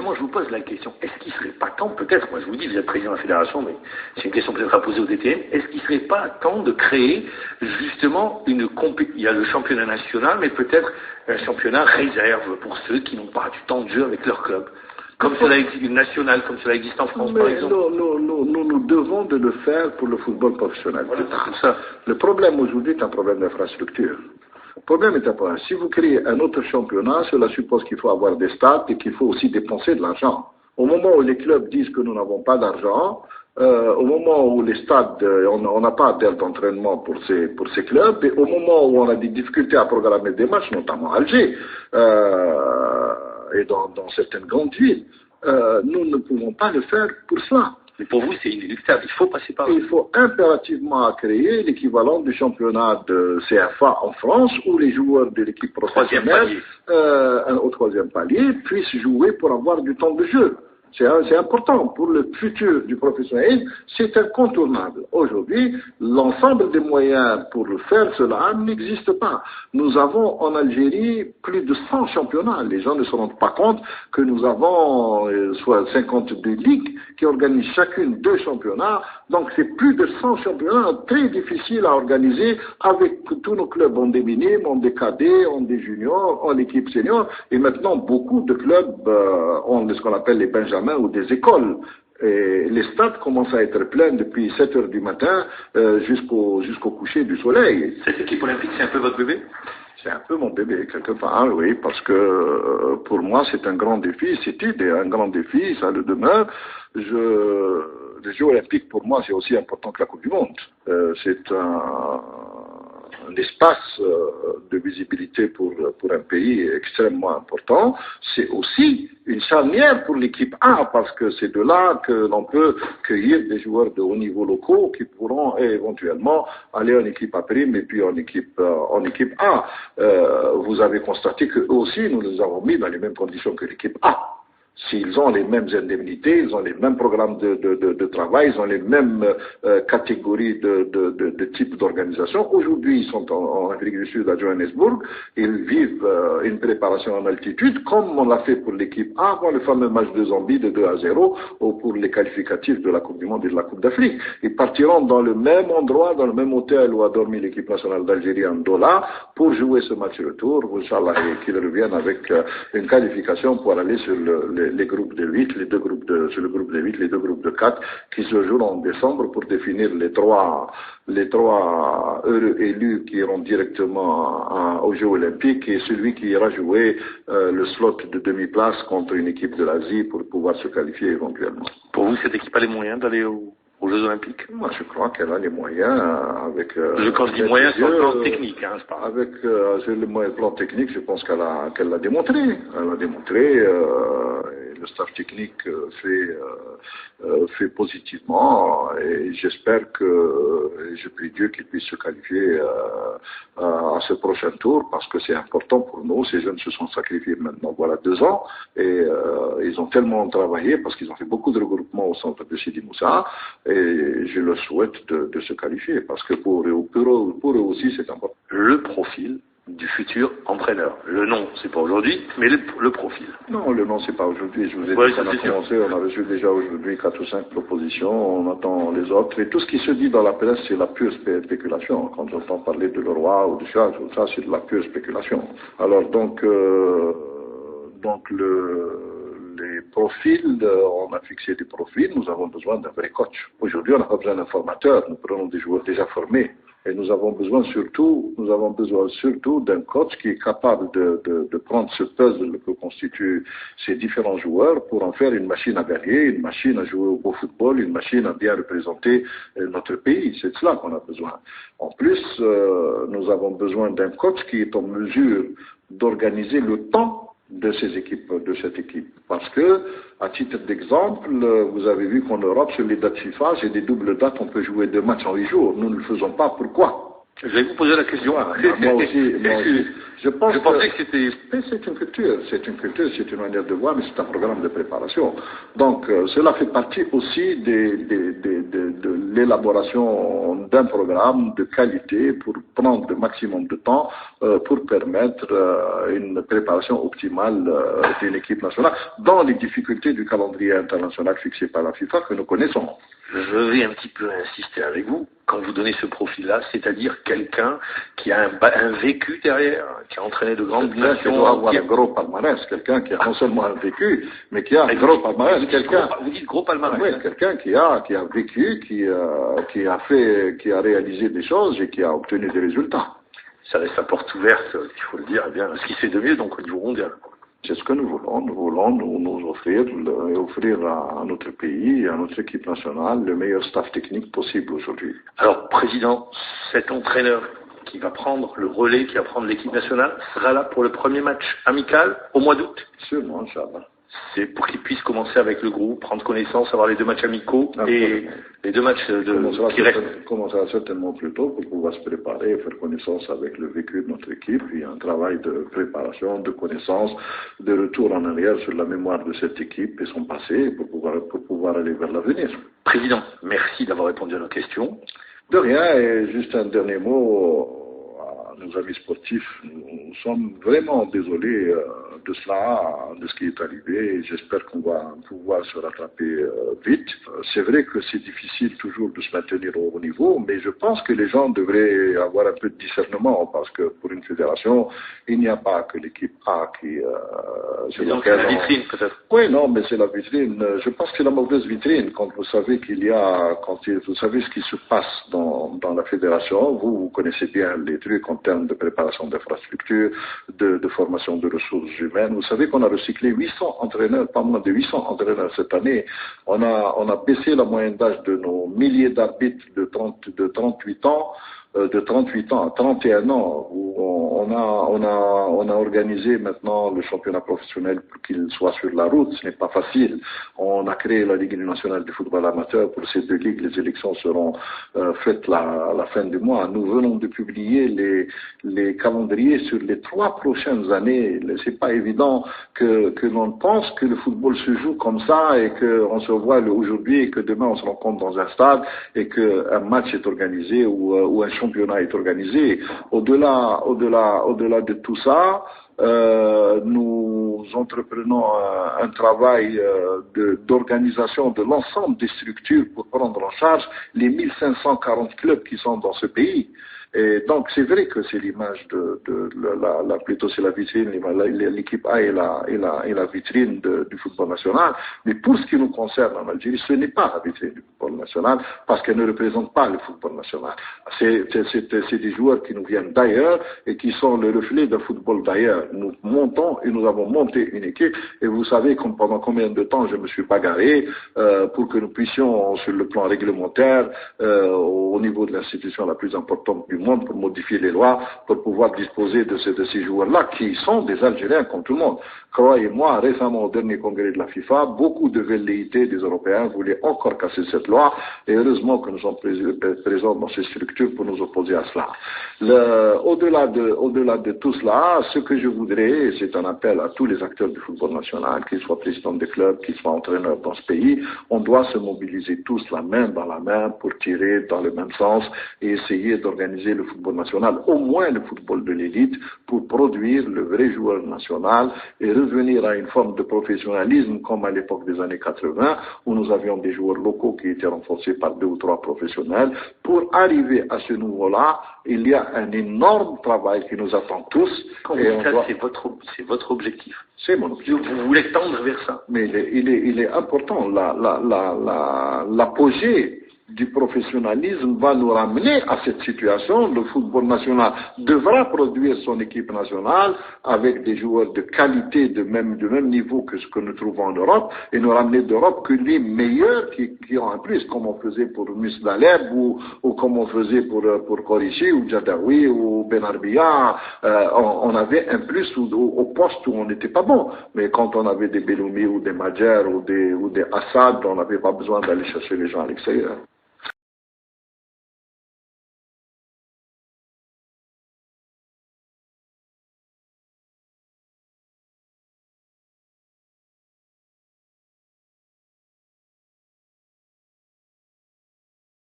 justement, je vous pose la question, est-ce qu'il ne serait pas temps, peut-être, moi je vous dis, vous êtes président de la fédération, mais c'est une question peut-être à poser au DTN, est-ce qu'il ne serait pas temps de créer justement une compétition, il y a le championnat national, mais peut-être un championnat réserve pour ceux qui n'ont pas du temps de jeu avec leur club, comme cela existe, une nationale, comme cela existe en France par exemple. Nous devons de le faire pour le football professionnel. Voilà, c'est ça. Le problème aujourd'hui est un problème d'infrastructure. Le problème est un problème. Si vous créez un autre championnat, cela suppose qu'il faut avoir des stades et qu'il faut aussi dépenser de l'argent. Au moment où les clubs disent que nous n'avons pas d'argent, au moment où les stades, on n'a pas d'aire d'entraînement pour ces clubs, et au moment où on a des difficultés à programmer des matchs, notamment à Alger, et dans certaines grandes villes, nous ne pouvons pas le faire pour cela. Mais pour vous, c'est inéluctable. Il faut passer par là. Il faut impérativement créer l'équivalent du championnat de CFA en France où les joueurs de l'équipe professionnelle au troisième palier puissent jouer pour avoir du temps de jeu. C'est important pour le futur du professionnalisme, c'est incontournable. Aujourd'hui, l'ensemble des moyens pour faire cela n'existe pas. Nous avons en Algérie plus de 100 championnats. Les gens ne se rendent pas compte que nous avons soit 52 ligues qui organisent chacune 2 championnats. Donc c'est plus de 100 championnats très difficiles à organiser avec tous nos clubs en des minimes, en des cadets, en des juniors, en équipe senior. Et maintenant, beaucoup de clubs ont ce qu'on appelle les benjamins ou des écoles. Et les stades commencent à être pleins depuis 7 heures du matin jusqu'au coucher du soleil. Cette équipe olympique, c'est un peu votre bébé? C'est un peu mon bébé, quelque part, oui, parce que pour moi, c'est un grand défi, c'était un grand défi, ça le demeure. Les Jeux olympiques, pour moi, c'est aussi important que la Coupe du Monde. C'est un espace de visibilité pour un pays extrêmement important. C'est aussi une charnière pour l'équipe A, parce que c'est de là que l'on peut cueillir des joueurs de haut niveau locaux qui pourront éventuellement aller en équipe A' et puis en équipe A. Vous avez constaté qu'eux aussi, nous les avons mis dans les mêmes conditions que l'équipe A. S'ils ont les mêmes indemnités, ils ont les mêmes programmes de travail, ils ont les mêmes catégories de type d'organisation. Aujourd'hui, ils sont en Afrique du Sud, à Johannesburg. Ils vivent une préparation en altitude, comme on l'a fait pour l'équipe A, avant le fameux match de Zambie de 2-0, ou pour les qualificatifs de la Coupe du Monde et de la Coupe d'Afrique. Ils partiront dans le même endroit, dans le même hôtel où a dormi l'équipe nationale d'Algérie en Dola, pour jouer ce match retour, Inch'Allah, et qu'ils reviennent avec une qualification pour aller sur les groupes de 8, sur le groupe de 8, les 2 groupes de 4 qui se joueront en décembre pour définir les trois heureux élus qui iront directement aux Jeux Olympiques et celui qui ira jouer le slot de demi-place contre une équipe de l'Asie pour pouvoir se qualifier éventuellement. Pour vous, cette équipe a les moyens d'aller aux Jeux Olympiques? Moi, je crois qu'elle a les moyens avec... quand je dis moyens, c'est le plan technique, hein, c'est pas... Avec le plan technique, je pense qu'elle l'a démontré. Elle l'a démontré, et le staff technique fait positivement, et j'espère je prie Dieu qu'il puisse se qualifier à ce prochain tour, parce que c'est important pour nous. Ces jeunes se sont sacrifiés maintenant, voilà 2 ans, et ils ont tellement travaillé, parce qu'ils ont fait beaucoup de regroupements au centre de Sidi Moussa, et je leur souhaite de se qualifier, parce que pour eux aussi, c'est important. Le profil du futur entraîneur. Le nom, c'est pas aujourd'hui, mais le profil. Non, le nom, c'est pas aujourd'hui. Je vous ai dit qu'on a commencé, on a reçu déjà aujourd'hui 4 ou 5 propositions, on attend les autres. Et tout ce qui se dit dans la presse, c'est la pure spéculation. Quand j'entends parler de Leroy ou de ça, c'est de la pure spéculation. Alors les profils, on a fixé des profils, nous avons besoin d'un vrai coach. Aujourd'hui, on n'a pas besoin d'un formateur, nous prenons des joueurs déjà formés. Et nous avons besoin surtout d'un coach qui est capable de prendre ce puzzle que constituent ces différents joueurs pour en faire une machine à gagner, une machine à jouer au beau football, une machine à bien représenter notre pays. C'est de cela qu'on a besoin. En plus, nous avons besoin d'un coach qui est en mesure d'organiser le temps de cette équipe. Parce que, à titre d'exemple, vous avez vu qu'en Europe, sur les dates FIFA, j'ai des doubles dates, on peut jouer 2 matchs en 8 jours. Nous ne le faisons pas. Pourquoi? Je vais vous poser la question. Moi aussi, Je pensais que c'était... Mais c'est une culture, c'est une manière de voir, mais c'est un programme de préparation. Donc, cela fait partie aussi de l'élaboration d'un programme de qualité pour prendre le maximum de temps pour permettre une préparation optimale d'une équipe nationale dans les difficultés du calendrier international fixé par la FIFA que nous connaissons. Je vais un petit peu insister avec vous. Quand vous donnez ce profil-là, c'est-à-dire quelqu'un qui a un vécu derrière, qui a entraîné de grandes nations. Qui doit avoir un gros palmarès, quelqu'un qui a non seulement un vécu, mais qui a un gros palmarès. Vous dites gros palmarès. Oui, quelqu'un qui a vécu, qui a réalisé des choses et qui a obtenu des résultats. Ça laisse la porte ouverte, il faut le dire, eh bien, ce qui se fait de mieux donc au niveau mondial. C'est ce que nous voulons. Nous voulons nous offrir à notre pays, à notre équipe nationale, le meilleur staff technique possible aujourd'hui. Alors, Président, cet entraîneur qui va prendre le relais, qui va prendre l'équipe nationale, sera là pour le premier match amical au mois d'août. Sûrement, Inch'Allah. C'est pour qu'il puisse commencer avec le groupe, prendre connaissance, avoir les 2 matchs amicaux et les 2 matchs qui restent. Commencera certainement plus tôt pour pouvoir se préparer et faire connaissance avec le vécu de notre équipe. Il y a un travail de préparation, de connaissance, de retour en arrière sur la mémoire de cette équipe et son passé pour pouvoir aller vers l'avenir. Président, merci d'avoir répondu à nos questions. De rien, et juste un dernier mot à nos amis sportifs. Nous sommes vraiment désolés de cela, de ce qui est arrivé, et j'espère qu'on va pouvoir se rattraper vite. C'est vrai que c'est difficile toujours de se maintenir au haut niveau, mais je pense que les gens devraient avoir un peu de discernement, parce que pour une fédération, il n'y a pas que l'équipe A qui... c'est la vitrine, peut-être. Oui, non, mais c'est la vitrine. Je pense que c'est la mauvaise vitrine. Quand vous savez vous savez ce qui se passe dans la fédération, vous connaissez bien les trucs en termes de préparation d'infrastructures, de formation de ressources humaines. Vous savez qu'on a recyclé 800 entraîneurs, pas moins de 800 entraîneurs cette année. On a baissé la moyenne d'âge de nos milliers d'arbitres de 38 ans à 31 ans, où on a organisé maintenant le championnat professionnel pour qu'il soit sur la route. Ce n'est pas facile. On a créé la Ligue nationale du football amateur. Pour ces 2 ligues, les élections seront faites à la fin du mois. Nous venons de publier les calendriers sur les 3 prochaines années. C'est pas évident que l'on pense que le football se joue comme ça et qu'on se voit aujourd'hui et que demain on se rencontre dans un stade et qu'un match est organisé ou un championnat est organisé. Au-delà de tout ça, nous entreprenons un travail d'organisation de l'ensemble des structures pour prendre en charge les 1540 clubs qui sont dans ce pays. Et donc c'est vrai que c'est l'image plutôt c'est la vitrine, l'équipe A et la vitrine du football national. Mais pour ce qui nous concerne en Algérie, ce n'est pas la vitrine du football national parce qu'elle ne représente pas le football national. C'est des joueurs qui nous viennent d'ailleurs et qui sont le reflet d'un football d'ailleurs. Nous montons et nous avons monté une équipe et vous savez pendant combien de temps je me suis bagarré pour que nous puissions sur le plan réglementaire au niveau de l'institution la plus importante du monde pour modifier les lois, pour pouvoir disposer de ces joueurs-là, qui sont des Algériens comme tout le monde. Croyez-moi, récemment au dernier congrès de la FIFA, beaucoup de velléités des Européens voulaient encore casser cette loi, et heureusement que nous sommes présents dans ces structures pour nous opposer à cela. Au-delà de tout cela, ce que je voudrais, c'est un appel à tous les acteurs du football national, qu'ils soient présidents des clubs, qu'ils soient entraîneurs dans ce pays, on doit se mobiliser tous la main dans la main pour tirer dans le même sens et essayer d'organiser le football national, au moins le football de l'élite, pour produire le vrai joueur national et revenir à une forme de professionnalisme comme à l'époque des années 80, où nous avions des joueurs locaux qui étaient renforcés par 2 ou 3 professionnels. Pour arriver à ce niveau-là, il y a un énorme travail qui nous attend tous. Quand vous dites ça, c'est votre objectif. C'est mon objectif. Vous voulez tendre vers ça. Mais il est important. L'apogée du professionnalisme va nous ramener à cette situation. Le football national devra produire son équipe nationale avec des joueurs de qualité de même niveau que ce que nous trouvons en Europe et nous ramener d'Europe que les meilleurs qui ont un plus, comme on faisait pour Musdaleb ou comme on faisait pour Korichi ou Jadawi ou Benarbia. On avait un plus au poste où on n'était pas bon. Mais quand on avait des Belloumi ou des Madjer ou des Assad, on n'avait pas besoin d'aller chercher les gens à l'extérieur.